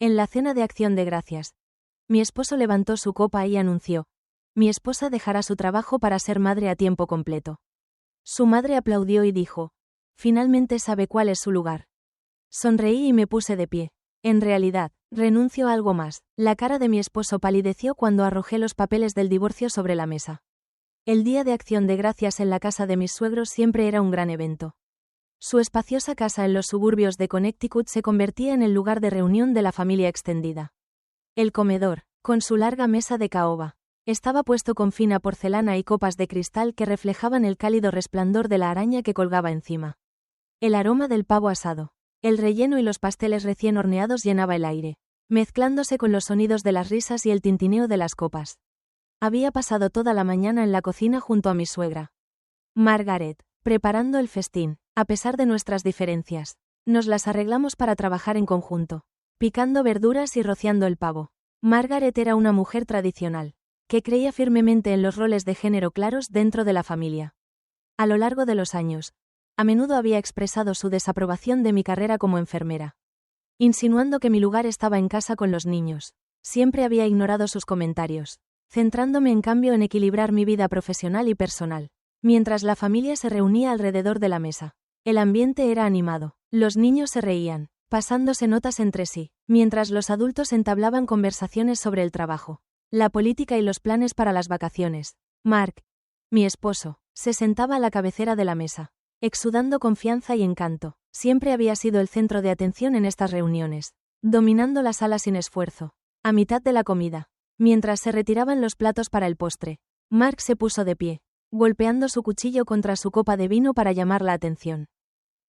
En la cena de Acción de Gracias, mi esposo levantó su copa y anunció: mi esposa dejará su trabajo para ser madre a tiempo completo. Su madre aplaudió y dijo: finalmente sabe cuál es su lugar. Sonreí y me puse de pie. En realidad, renuncio a algo más. La cara de mi esposo palideció cuando arrojé los papeles del divorcio sobre la mesa. El día de Acción de Gracias en la casa de mis suegros siempre era un gran evento. Su espaciosa casa en los suburbios de Connecticut se convertía en el lugar de reunión de la familia extendida. El comedor, con su larga mesa de caoba, estaba puesto con fina porcelana y copas de cristal que reflejaban el cálido resplandor de la araña que colgaba encima. El aroma del pavo asado, el relleno y los pasteles recién horneados llenaba el aire, mezclándose con los sonidos de las risas y el tintineo de las copas. Había pasado toda la mañana en la cocina junto a mi suegra, Margaret, preparando el festín. A pesar de nuestras diferencias, nos las arreglamos para trabajar en conjunto, picando verduras y rociando el pavo. Margaret era una mujer tradicional, que creía firmemente en los roles de género claros dentro de la familia. A lo largo de los años, a menudo había expresado su desaprobación de mi carrera como enfermera, insinuando que mi lugar estaba en casa con los niños. Siempre había ignorado sus comentarios, centrándome en cambio en equilibrar mi vida profesional y personal. Mientras la familia se reunía alrededor de la mesa, el ambiente era animado. Los niños se reían, pasándose notas entre sí, mientras los adultos entablaban conversaciones sobre el trabajo, la política y los planes para las vacaciones. Mark, mi esposo, se sentaba a la cabecera de la mesa, exudando confianza y encanto. Siempre había sido el centro de atención en estas reuniones, dominando la sala sin esfuerzo. A mitad de la comida, mientras se retiraban los platos para el postre, Mark se puso de pie, golpeando su cuchillo contra su copa de vino para llamar la atención.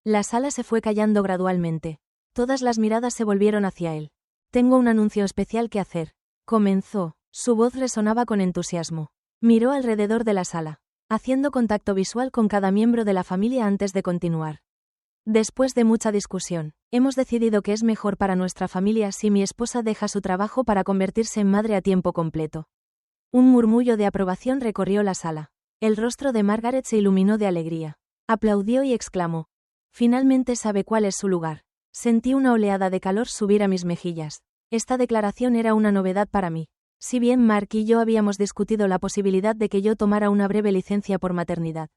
La sala se fue callando gradualmente. Todas las miradas se volvieron hacia él. Tengo un anuncio especial que hacer. Comenzó. Su voz resonaba con entusiasmo. Miró alrededor de la sala, haciendo contacto visual con cada miembro de la familia antes de continuar. Después de mucha discusión, hemos decidido que es mejor para nuestra familia si mi esposa deja su trabajo para convertirse en madre a tiempo completo. Un murmullo de aprobación recorrió la sala. El rostro de Margaret se iluminó de alegría. Aplaudió y exclamó: finalmente sabe cuál es su lugar. Sentí una oleada de calor subir a mis mejillas. Esta declaración era una novedad para mí. Si bien Mark y yo habíamos discutido la posibilidad de que yo tomara una breve licencia por maternidad,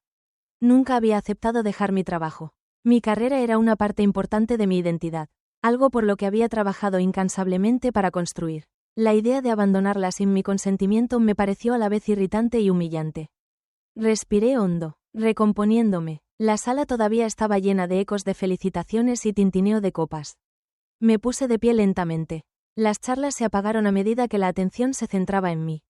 nunca había aceptado dejar mi trabajo. Mi carrera era una parte importante de mi identidad, algo por lo que había trabajado incansablemente para construir. La idea de abandonarla sin mi consentimiento me pareció a la vez irritante y humillante. Respiré hondo, recomponiéndome. La sala todavía estaba llena de ecos de felicitaciones y tintineo de copas. Me puse de pie lentamente. Las charlas se apagaron a medida que la atención se centraba en mí.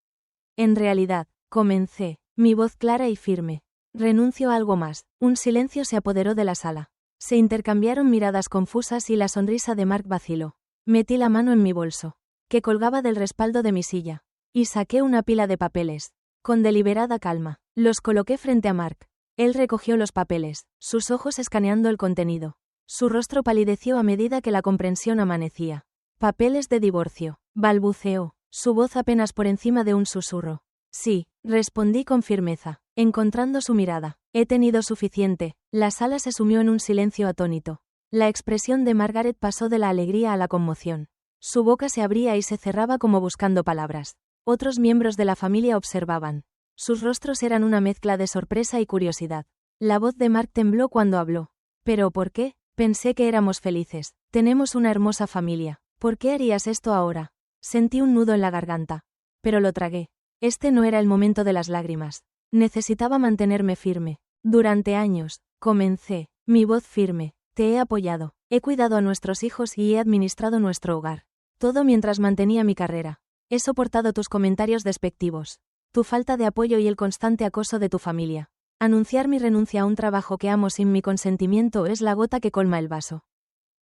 En realidad, comencé, mi voz clara y firme. Renuncio a algo más. Un silencio se apoderó de la sala. Se intercambiaron miradas confusas y la sonrisa de Mark vaciló. Metí la mano en mi bolso, que colgaba del respaldo de mi silla, y saqué una pila de papeles. Con deliberada calma, los coloqué frente a Mark. Él recogió los papeles, sus ojos escaneando el contenido. Su rostro palideció a medida que la comprensión amanecía. Papeles de divorcio, balbuceó, su voz apenas por encima de un susurro. Sí, respondí con firmeza, encontrando su mirada. He tenido suficiente. La sala se sumió en un silencio atónito. La expresión de Margaret pasó de la alegría a la conmoción. Su boca se abría y se cerraba como buscando palabras. Otros miembros de la familia observaban. Sus rostros eran una mezcla de sorpresa y curiosidad. La voz de Mark tembló cuando habló. ¿Pero por qué? Pensé que éramos felices. Tenemos una hermosa familia. ¿Por qué harías esto ahora? Sentí un nudo en la garganta. Pero lo tragué. Este no era el momento de las lágrimas. Necesitaba mantenerme firme. Durante años, comencé, mi voz firme. Te he apoyado. He cuidado a nuestros hijos y he administrado nuestro hogar. Todo mientras mantenía mi carrera. He soportado tus comentarios despectivos, tu falta de apoyo y el constante acoso de tu familia. Anunciar mi renuncia a un trabajo que amo sin mi consentimiento es la gota que colma el vaso.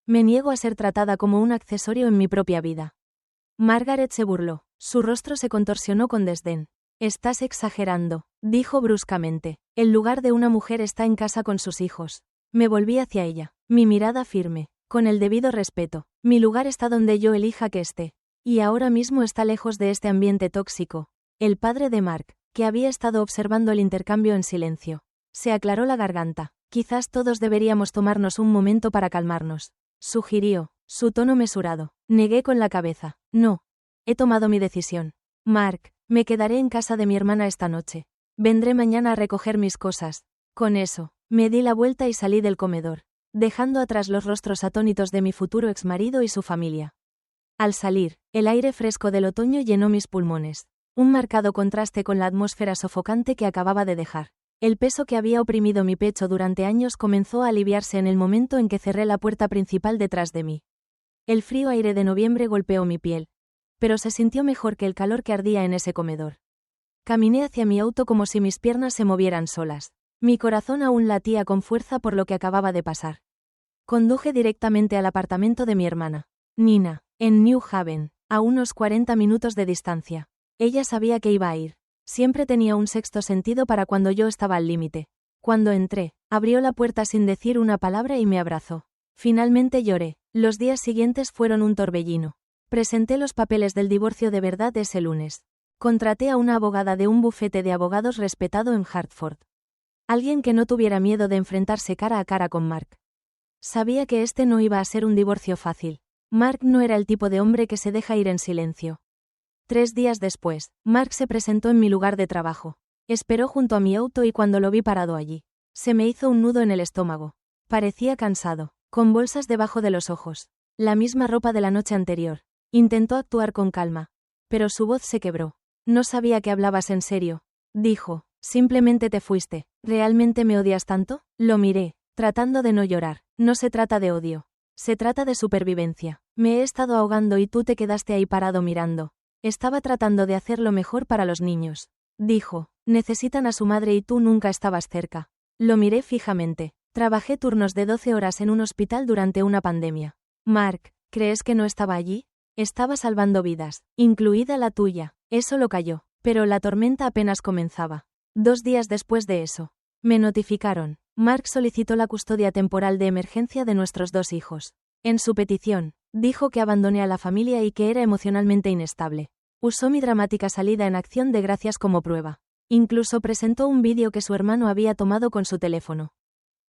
Me niego a ser tratada como un accesorio en mi propia vida. Margaret se burló. Su rostro se contorsionó con desdén. Estás exagerando, dijo bruscamente. El lugar de una mujer está en casa con sus hijos. Me volví hacia ella, mi mirada firme, con el debido respeto. Mi lugar está donde yo elija que esté. Y ahora mismo está lejos de este ambiente tóxico. El padre de Mark, que había estado observando el intercambio en silencio, se aclaró la garganta. Quizás todos deberíamos tomarnos un momento para calmarnos, sugirió. Su tono mesurado. Negué con la cabeza. No. He tomado mi decisión. Mark, me quedaré en casa de mi hermana esta noche. Vendré mañana a recoger mis cosas. Con eso, me di la vuelta y salí del comedor, dejando atrás los rostros atónitos de mi futuro exmarido y su familia. Al salir, el aire fresco del otoño llenó mis pulmones. Un marcado contraste con la atmósfera sofocante que acababa de dejar. El peso que había oprimido mi pecho durante años comenzó a aliviarse en el momento en que cerré la puerta principal detrás de mí. El frío aire de noviembre golpeó mi piel, pero se sintió mejor que el calor que ardía en ese comedor. Caminé hacia mi auto como si mis piernas se movieran solas. Mi corazón aún latía con fuerza por lo que acababa de pasar. Conduje directamente al apartamento de mi hermana, Nina, en New Haven, a unos 40 minutos de distancia. Ella sabía que iba a ir. Siempre tenía un sexto sentido para cuando yo estaba al límite. Cuando entré, abrió la puerta sin decir una palabra y me abrazó. Finalmente lloré. Los días siguientes fueron un torbellino. Presenté los papeles del divorcio de verdad ese lunes. Contraté a una abogada de un bufete de abogados respetado en Hartford. Alguien que no tuviera miedo de enfrentarse cara a cara con Mark. Sabía que este no iba a ser un divorcio fácil. Mark no era el tipo de hombre que se deja ir en silencio. 3 días después, Mark se presentó en mi lugar de trabajo. Esperó junto a mi auto y cuando lo vi parado allí, se me hizo un nudo en el estómago. Parecía cansado, con bolsas debajo de los ojos. La misma ropa de la noche anterior. Intentó actuar con calma, pero su voz se quebró. No sabía que hablabas en serio. Dijo, simplemente te fuiste. ¿Realmente me odias tanto? Lo miré, tratando de no llorar. No se trata de odio. Se trata de supervivencia. Me he estado ahogando y tú te quedaste ahí parado mirando. Estaba tratando de hacer lo mejor para los niños. Dijo, necesitan a su madre y tú nunca estabas cerca. Lo miré fijamente. Trabajé turnos de 12 horas en un hospital durante una pandemia. Mark, ¿crees que no estaba allí? Estaba salvando vidas, incluida la tuya. Eso lo calló, pero la tormenta apenas comenzaba. 2 días después de eso, me notificaron. Mark solicitó la custodia temporal de emergencia de nuestros 2 hijos. En su petición, dijo que abandoné a la familia y que era emocionalmente inestable. Usó mi dramática salida en Acción de Gracias como prueba. Incluso presentó un vídeo que su hermano había tomado con su teléfono,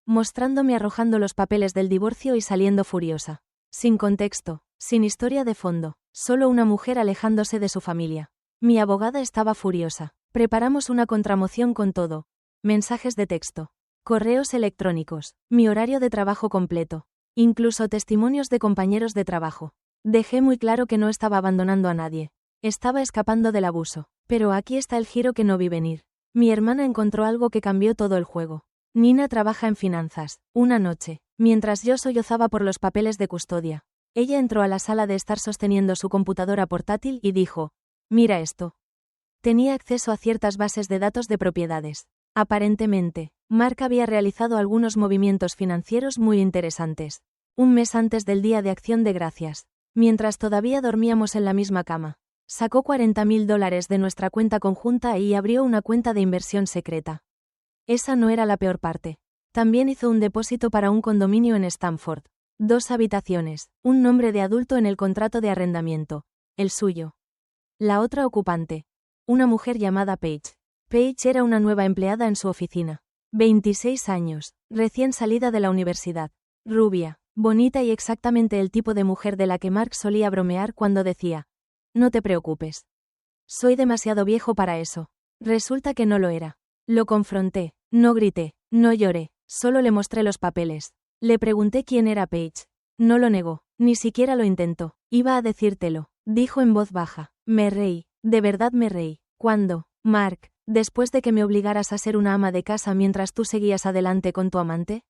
mostrándome arrojando los papeles del divorcio y saliendo furiosa. Sin contexto, sin historia de fondo, solo una mujer alejándose de su familia. Mi abogada estaba furiosa. Preparamos una contramoción con todo. Mensajes de texto, correos electrónicos, mi horario de trabajo completo, incluso testimonios de compañeros de trabajo. Dejé muy claro que no estaba abandonando a nadie. Estaba escapando del abuso. Pero aquí está el giro que no vi venir. Mi hermana encontró algo que cambió todo el juego. Nina trabaja en finanzas. Una noche, mientras yo sollozaba por los papeles de custodia, ella entró a la sala de estar sosteniendo su computadora portátil y dijo, mira esto. Tenía acceso a ciertas bases de datos de propiedades. Aparentemente, Mark había realizado algunos movimientos financieros muy interesantes. Un mes antes del Día de Acción de Gracias, mientras todavía dormíamos en la misma cama, sacó $40,000 de nuestra cuenta conjunta y abrió una cuenta de inversión secreta. Esa no era la peor parte. También hizo un depósito para un condominio en Stamford. 2 habitaciones, un nombre de adulto en el contrato de arrendamiento, el suyo. La otra ocupante, una mujer llamada Paige. Paige era una nueva empleada en su oficina. 26 años, recién salida de la universidad. Rubia, bonita y exactamente el tipo de mujer de la que Mark solía bromear cuando decía, no te preocupes. Soy demasiado viejo para eso. Resulta que no lo era. Lo confronté, no grité, no lloré, solo le mostré los papeles. Le pregunté quién era Paige. No lo negó, ni siquiera lo intentó. Iba a decírtelo, dijo en voz baja. Me reí, de verdad me reí. ¿Cuándo, Mark, después de que me obligaras a ser una ama de casa mientras tú seguías adelante con tu amante?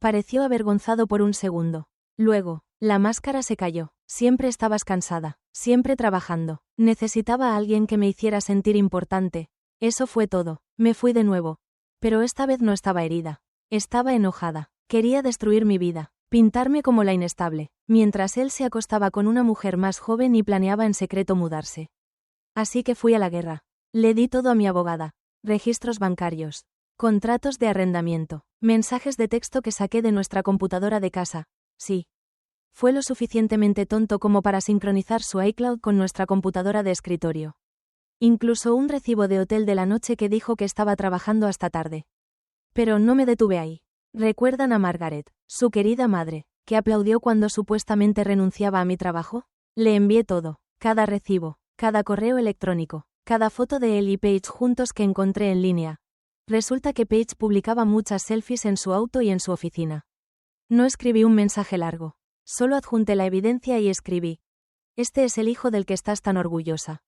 Pareció avergonzado por un segundo. Luego, la máscara se cayó. Siempre estabas cansada, siempre trabajando. Necesitaba a alguien que me hiciera sentir importante. Eso fue todo. Me fui de nuevo. Pero esta vez no estaba herida. Estaba enojada. Quería destruir mi vida, pintarme como la inestable, mientras él se acostaba con una mujer más joven y planeaba en secreto mudarse. Así que fui a la guerra. Le di todo a mi abogada. Registros bancarios, contratos de arrendamiento, mensajes de texto que saqué de nuestra computadora de casa. Sí. Fue lo suficientemente tonto como para sincronizar su iCloud con nuestra computadora de escritorio. Incluso un recibo de hotel de la noche que dijo que estaba trabajando hasta tarde. Pero no me detuve ahí. Recuerdan a Margaret, su querida madre, ¿Que aplaudió cuando supuestamente renunciaba a mi trabajo? Le envié todo, cada recibo, cada correo electrónico, cada foto de él y Paige juntos que encontré en línea. Resulta que Paige publicaba muchas selfies en su auto y en su oficina. No escribí un mensaje largo. Solo adjunté la evidencia y escribí: este es el hijo del que estás tan orgullosa.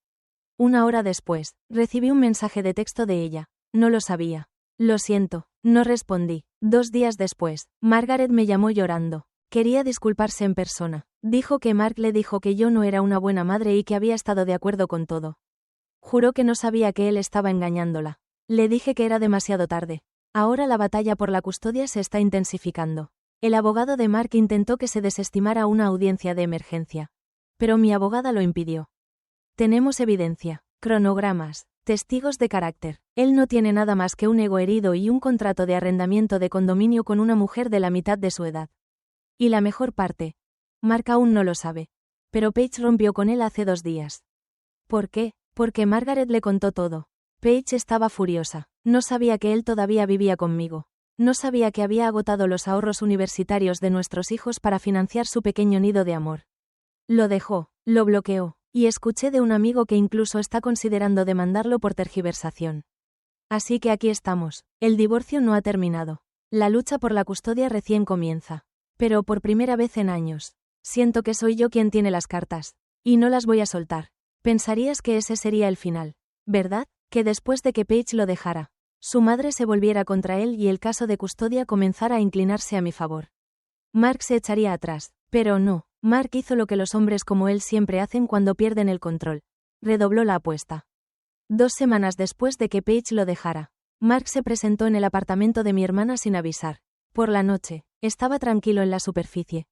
1 hora después, recibí un mensaje de texto de ella. No lo sabía. Lo siento, no respondí. 2 días después, Margaret me llamó llorando. Quería disculparse en persona. Dijo que Mark le dijo que yo no era una buena madre y que había estado de acuerdo con todo. Juró que no sabía que él estaba engañándola. Le dije que era demasiado tarde. Ahora la batalla por la custodia se está intensificando. El abogado de Mark intentó que se desestimara una audiencia de emergencia. Pero mi abogada lo impidió. Tenemos evidencia, cronogramas, testigos de carácter. Él no tiene nada más que un ego herido y un contrato de arrendamiento de condominio con una mujer de la mitad de su edad. Y la mejor parte. Mark aún no lo sabe. Pero Paige rompió con él hace 2 días. ¿Por qué? Porque Margaret le contó todo. Paige estaba furiosa. No sabía que él todavía vivía conmigo. No sabía que había agotado los ahorros universitarios de nuestros hijos para financiar su pequeño nido de amor. Lo dejó, lo bloqueó, y escuché de un amigo que incluso está considerando demandarlo por tergiversación. Así que aquí estamos. El divorcio no ha terminado. La lucha por la custodia recién comienza. Pero por primera vez en años, siento que soy yo quien tiene las cartas. Y no las voy a soltar. Pensarías que ese sería el final, ¿verdad? Que después de que Paige lo dejara, su madre se volviera contra él y el caso de custodia comenzara a inclinarse a mi favor. Mark se echaría atrás, pero no. Mark hizo lo que los hombres como él siempre hacen cuando pierden el control. Redobló la apuesta. 2 semanas después de que Paige lo dejara, Mark se presentó en el apartamento de mi hermana sin avisar. Por la noche, estaba tranquilo en la superficie.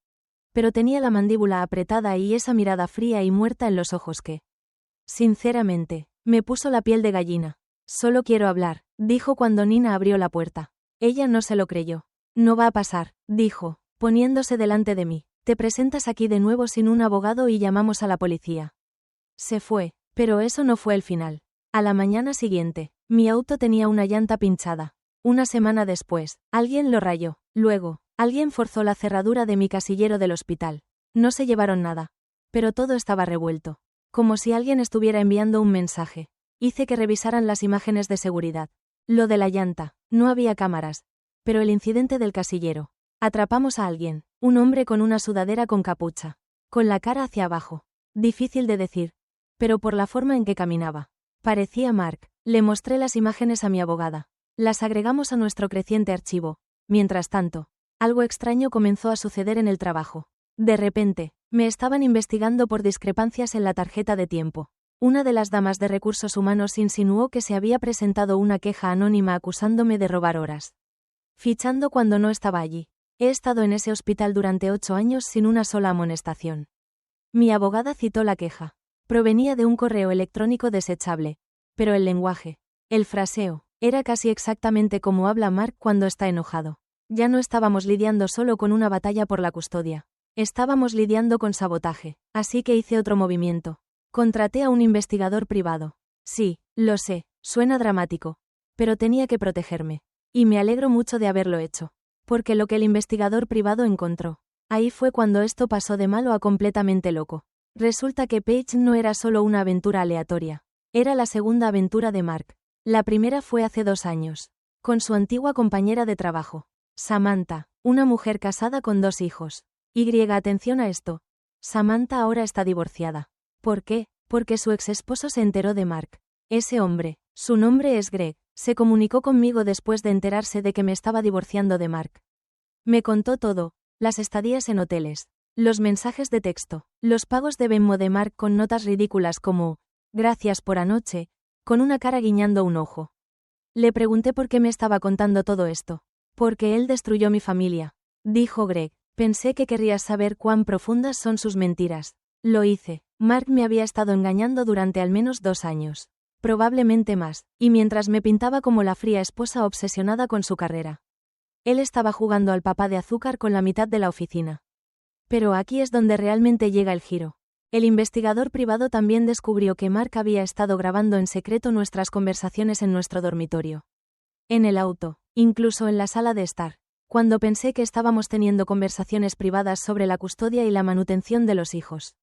Pero tenía la mandíbula apretada y esa mirada fría y muerta en los ojos que, sinceramente, me puso la piel de gallina. Solo quiero hablar, dijo cuando Nina abrió la puerta. Ella no se lo creyó. No va a pasar, dijo, poniéndose delante de mí. Te presentas aquí de nuevo sin un abogado y llamamos a la policía. Se fue, pero eso no fue el final. A la mañana siguiente, mi auto tenía una llanta pinchada. 1 semana después, alguien lo rayó. Luego, alguien forzó la cerradura de mi casillero del hospital. No se llevaron nada. Pero todo estaba revuelto. Como si alguien estuviera enviando un mensaje. Hice que revisaran las imágenes de seguridad. Lo de la llanta, no había cámaras. Pero el incidente del casillero. Atrapamos a alguien, un hombre con una sudadera con capucha. Con la cara hacia abajo. Difícil de decir. Pero por la forma en que caminaba. Parecía Mark. Le mostré las imágenes a mi abogada. Las agregamos a nuestro creciente archivo. Mientras tanto, algo extraño comenzó a suceder en el trabajo. De repente, me estaban investigando por discrepancias en la tarjeta de tiempo. Una de las damas de recursos humanos insinuó que se había presentado una queja anónima acusándome de robar horas. Fichando cuando no estaba allí. He estado en ese hospital durante 8 años sin una sola amonestación. Mi abogada citó la queja. Provenía de un correo electrónico desechable. Pero el lenguaje, el fraseo, era casi exactamente como habla Mark cuando está enojado. Ya no estábamos lidiando solo con una batalla por la custodia. Estábamos lidiando con sabotaje. Así que hice otro movimiento. Contraté a un investigador privado. Sí, lo sé, suena dramático. Pero tenía que protegerme. Y me alegro mucho de haberlo hecho. Porque lo que el investigador privado encontró. Ahí fue cuando esto pasó de malo a completamente loco. Resulta que Paige no era solo una aventura aleatoria. Era la segunda aventura de Mark. La primera fue hace 2 años. Con su antigua compañera de trabajo. Samantha, una mujer casada con 2 hijos. Atención a esto. Samantha ahora está divorciada. ¿Por qué? Porque su exesposo se enteró de Mark. Ese hombre, su nombre es Greg, se comunicó conmigo después de enterarse de que me estaba divorciando de Mark. Me contó todo, las estadías en hoteles, los mensajes de texto, los pagos de Venmo de Mark con notas ridículas como, gracias por anoche, con una cara guiñando un ojo. Le pregunté por qué me estaba contando todo esto. Porque él destruyó mi familia, dijo Greg. Pensé que querrías saber cuán profundas son sus mentiras. Lo hice. Mark me había estado engañando durante al menos 2 años. Probablemente más, y mientras me pintaba como la fría esposa obsesionada con su carrera. Él estaba jugando al papá de azúcar con la mitad de la oficina. Pero aquí es donde realmente llega el giro. El investigador privado también descubrió que Mark había estado grabando en secreto nuestras conversaciones en nuestro dormitorio. En el auto, incluso en la sala de estar. cuando pensé que estábamos teniendo conversaciones privadas sobre la custodia y la manutención de los hijos.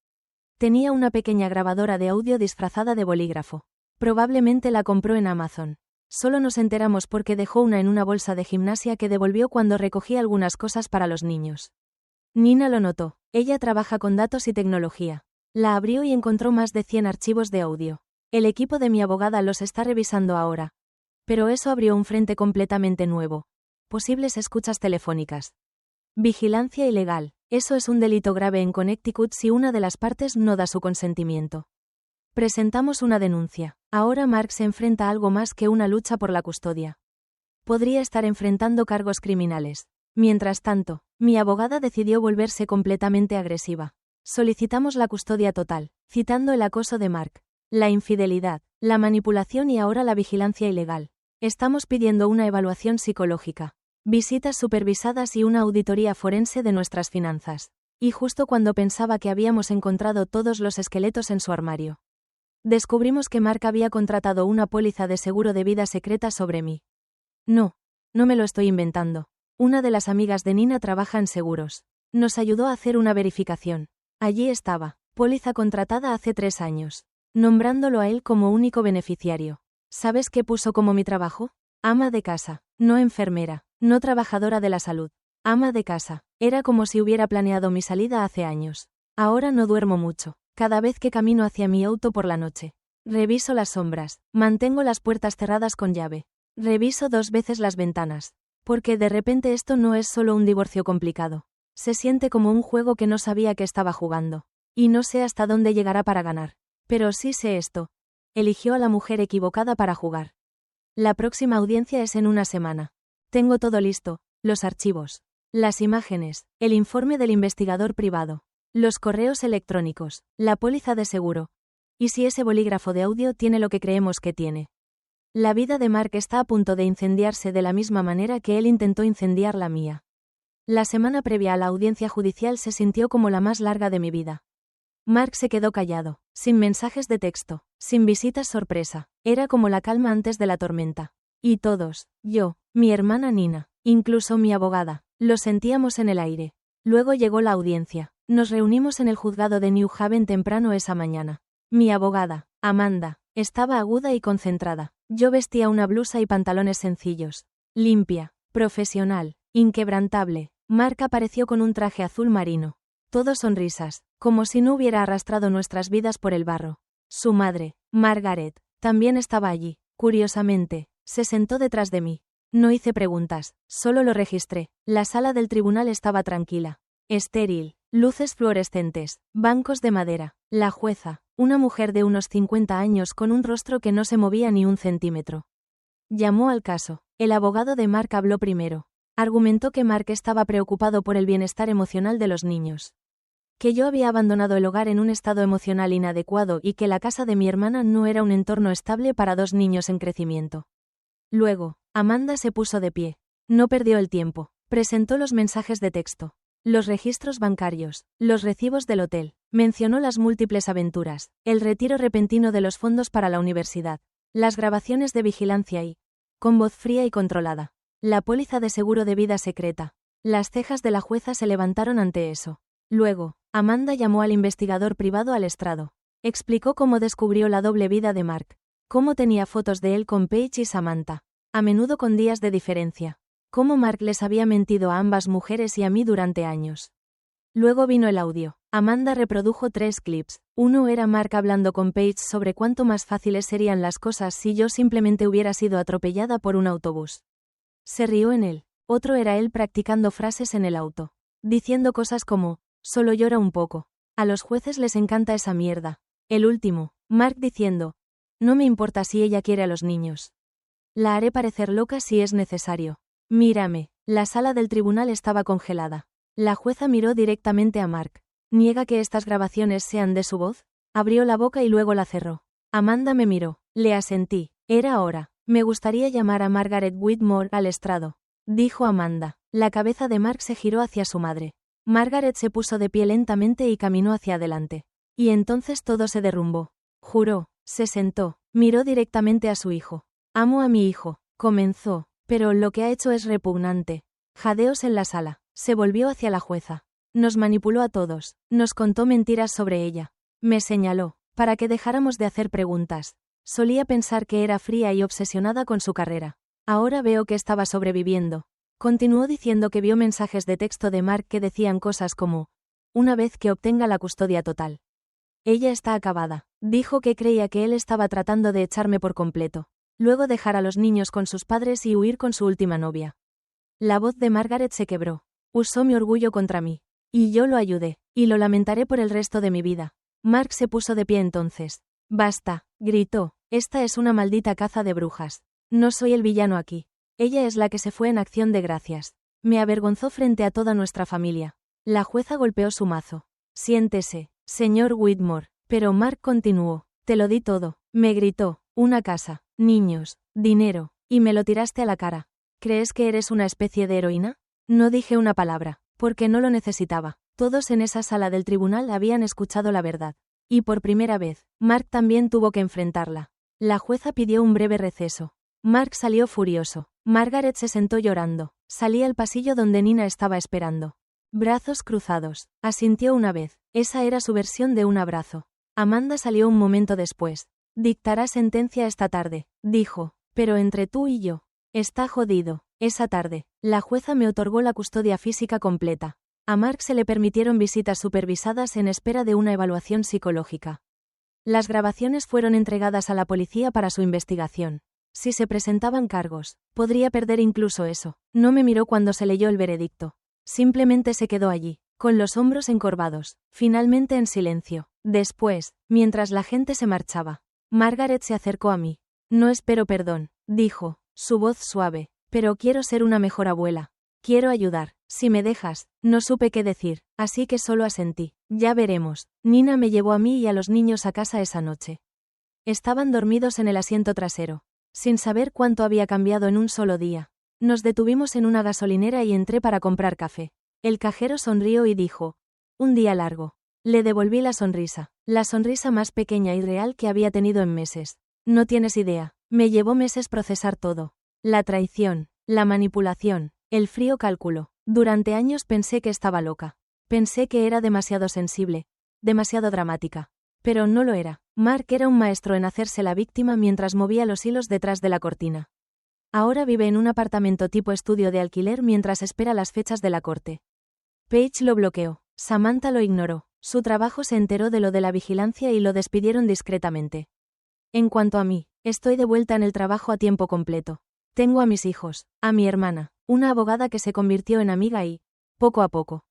Tenía una pequeña grabadora de audio disfrazada de bolígrafo. Probablemente la compró en Amazon. Solo nos enteramos porque dejó una en una bolsa de gimnasia que devolvió cuando recogí algunas cosas para los niños. Nina lo notó. Ella trabaja con datos y tecnología. La abrió y encontró más de 100 archivos de audio. El equipo de mi abogada los está revisando ahora. Pero eso abrió un frente completamente nuevo. Posibles escuchas telefónicas. Vigilancia ilegal. Eso es un delito grave en Connecticut si una de las partes no da su consentimiento. Presentamos una denuncia. Ahora Mark se enfrenta a algo más que una lucha por la custodia. Podría estar enfrentando cargos criminales. Mientras tanto, mi abogada decidió volverse completamente agresiva. Solicitamos la custodia total, citando el acoso de Mark, la infidelidad, la manipulación y ahora la vigilancia ilegal. Estamos pidiendo una evaluación psicológica, visitas supervisadas y una auditoría forense de nuestras finanzas. Y justo cuando pensaba que habíamos encontrado todos los esqueletos en su armario, descubrimos que Mark había contratado una póliza de seguro de vida secreta sobre mí. No me lo estoy inventando. Una de las amigas de Nina trabaja en seguros. Nos ayudó a hacer una verificación. Allí estaba, póliza contratada hace 3 años, nombrándolo a él como único beneficiario. ¿Sabes qué puso como mi trabajo? Ama de casa, no enfermera, no trabajadora de la salud. Ama de casa. Era como si hubiera planeado mi salida hace años. Ahora no duermo mucho. Cada vez que camino hacia mi auto por la noche. Reviso las sombras. Mantengo las puertas cerradas con llave. Reviso 2 veces las ventanas. Porque de repente esto no es solo un divorcio complicado. Se siente como un juego que no sabía que estaba jugando. Y no sé hasta dónde llegará para ganar. Pero sí sé esto. Eligió a la mujer equivocada para jugar. La próxima audiencia es en una semana. Tengo todo listo. Los archivos. Las imágenes. El informe del investigador privado. Los correos electrónicos, la póliza de seguro. ¿Y si ese bolígrafo de audio tiene lo que creemos que tiene? La vida de Mark está a punto de incendiarse de la misma manera que él intentó incendiar la mía. La semana previa a la audiencia judicial se sintió como la más larga de mi vida. Mark se quedó callado, sin mensajes de texto, sin visitas sorpresa. Era como la calma antes de la tormenta. Y todos, yo, mi hermana Nina, incluso mi abogada, lo sentíamos en el aire. Luego llegó la audiencia. Nos reunimos en el juzgado de New Haven temprano esa mañana. Mi abogada, Amanda, estaba aguda y concentrada. Yo vestía una blusa y pantalones sencillos. Limpia, profesional, inquebrantable. Mark apareció con un traje azul marino. Todo sonrisas, como si no hubiera arrastrado nuestras vidas por el barro. Su madre, Margaret, también estaba allí. Curiosamente, se sentó detrás de mí. No hice preguntas, solo lo registré. La sala del tribunal estaba tranquila. Estéril. Luces fluorescentes, bancos de madera. La jueza, una mujer de unos 50 años con un rostro que no se movía ni un centímetro. Llamó al caso. El abogado de Mark habló primero. Argumentó que Mark estaba preocupado por el bienestar emocional de los niños. Que yo había abandonado el hogar en un estado emocional inadecuado y que la casa de mi hermana no era un entorno estable para 2 niños en crecimiento. Luego, Amanda se puso de pie. No perdió el tiempo. Presentó los mensajes de texto. Los registros bancarios, los recibos del hotel, mencionó las múltiples aventuras, el retiro repentino de los fondos para la universidad, las grabaciones de vigilancia y, con voz fría y controlada, la póliza de seguro de vida secreta. Las cejas de la jueza se levantaron ante eso. Luego, Amanda llamó al investigador privado al estrado. Explicó cómo descubrió la doble vida de Mark, cómo tenía fotos de él con Paige y Samantha, a menudo con días de diferencia. Cómo Mark les había mentido a ambas mujeres y a mí durante años. Luego vino el audio. Amanda reprodujo 3 clips. Uno era Mark hablando con Paige sobre cuánto más fáciles serían las cosas si yo simplemente hubiera sido atropellada por un autobús. Se rió en él. Otro era él practicando frases en el auto. Diciendo cosas como, solo llora un poco. A los jueces les encanta esa mierda. El último, Mark diciendo, no me importa si ella quiere a los niños. La haré parecer loca si es necesario. Mírame. La sala del tribunal estaba congelada. La jueza miró directamente a Mark. ¿Niega que estas grabaciones sean de su voz? Abrió la boca y luego la cerró. Amanda me miró. Le asentí. Era hora. Me gustaría llamar a Margaret Whitmore al estrado, dijo Amanda. La cabeza de Mark se giró hacia su madre. Margaret se puso de pie lentamente y caminó hacia adelante. Y entonces todo se derrumbó. Juró. Se sentó. Miró directamente a su hijo. Amo a mi hijo. Comenzó. Pero lo que ha hecho es repugnante. Jadeos en la sala. Se volvió hacia la jueza. Nos manipuló a todos. Nos contó mentiras sobre ella. Me señaló, para que dejáramos de hacer preguntas. Solía pensar que era fría y obsesionada con su carrera. Ahora veo que estaba sobreviviendo. Continuó diciendo que vio mensajes de texto de Mark que decían cosas como, una vez que obtenga la custodia total. Ella está acabada. Dijo que creía que él estaba tratando de echarme por completo. Luego dejar a los niños con sus padres y huir con su última novia. La voz de Margaret se quebró. Usó mi orgullo contra mí. Y yo lo ayudé. Y lo lamentaré por el resto de mi vida. Mark se puso de pie entonces. Basta, gritó. Esta es una maldita caza de brujas. No soy el villano aquí. Ella es la que se fue en acción de gracias. Me avergonzó frente a toda nuestra familia. La jueza golpeó su mazo. Siéntese, señor Whitmore. Pero Mark continuó. Te lo di todo. Me gritó. Una casa, niños, dinero, y me lo tiraste a la cara. ¿Crees que eres una especie de heroína? No dije una palabra, porque no lo necesitaba. Todos en esa sala del tribunal habían escuchado la verdad. Y por primera vez, Mark también tuvo que enfrentarla. La jueza pidió un breve receso. Mark salió furioso. Margaret se sentó llorando. Salí al pasillo donde Nina estaba esperando. Brazos cruzados. Asintió una vez. Esa era su versión de un abrazo. Amanda salió un momento después. Dictará sentencia esta tarde, dijo, pero entre tú y yo. Está jodido. Esa tarde, la jueza me otorgó la custodia física completa. A Mark se le permitieron visitas supervisadas en espera de una evaluación psicológica. Las grabaciones fueron entregadas a la policía para su investigación. Si se presentaban cargos, podría perder incluso eso. No me miró cuando se leyó el veredicto. Simplemente se quedó allí, con los hombros encorvados, finalmente en silencio. Después, mientras la gente se marchaba, Margaret se acercó a mí. No espero perdón, dijo, su voz suave, pero quiero ser una mejor abuela. Quiero ayudar. Si me dejas, no supe qué decir, así que solo asentí. Ya veremos. Nina me llevó a mí y a los niños a casa esa noche. Estaban dormidos en el asiento trasero, sin saber cuánto había cambiado en un solo día. Nos detuvimos en una gasolinera y entré para comprar café. El cajero sonrió y dijo, un día largo. Le devolví la sonrisa más pequeña y real que había tenido en meses. No tienes idea, me llevó meses procesar todo. La traición, la manipulación, el frío cálculo. Durante años pensé que estaba loca. Pensé que era demasiado sensible, demasiado dramática. Pero no lo era. Mark era un maestro en hacerse la víctima mientras movía los hilos detrás de la cortina. Ahora vive en un apartamento tipo estudio de alquiler mientras espera las fechas de la corte. Paige lo bloqueó. Samantha lo ignoró. Su trabajo se enteró de lo de la vigilancia y lo despidieron discretamente. En cuanto a mí, estoy de vuelta en el trabajo a tiempo completo. Tengo a mis hijos, a mi hermana, una abogada que se convirtió en amiga y, poco a poco,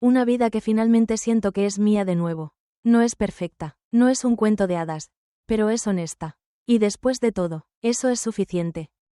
una vida que finalmente siento que es mía de nuevo. No es perfecta, no es un cuento de hadas, pero es honesta. Y después de todo, eso es suficiente.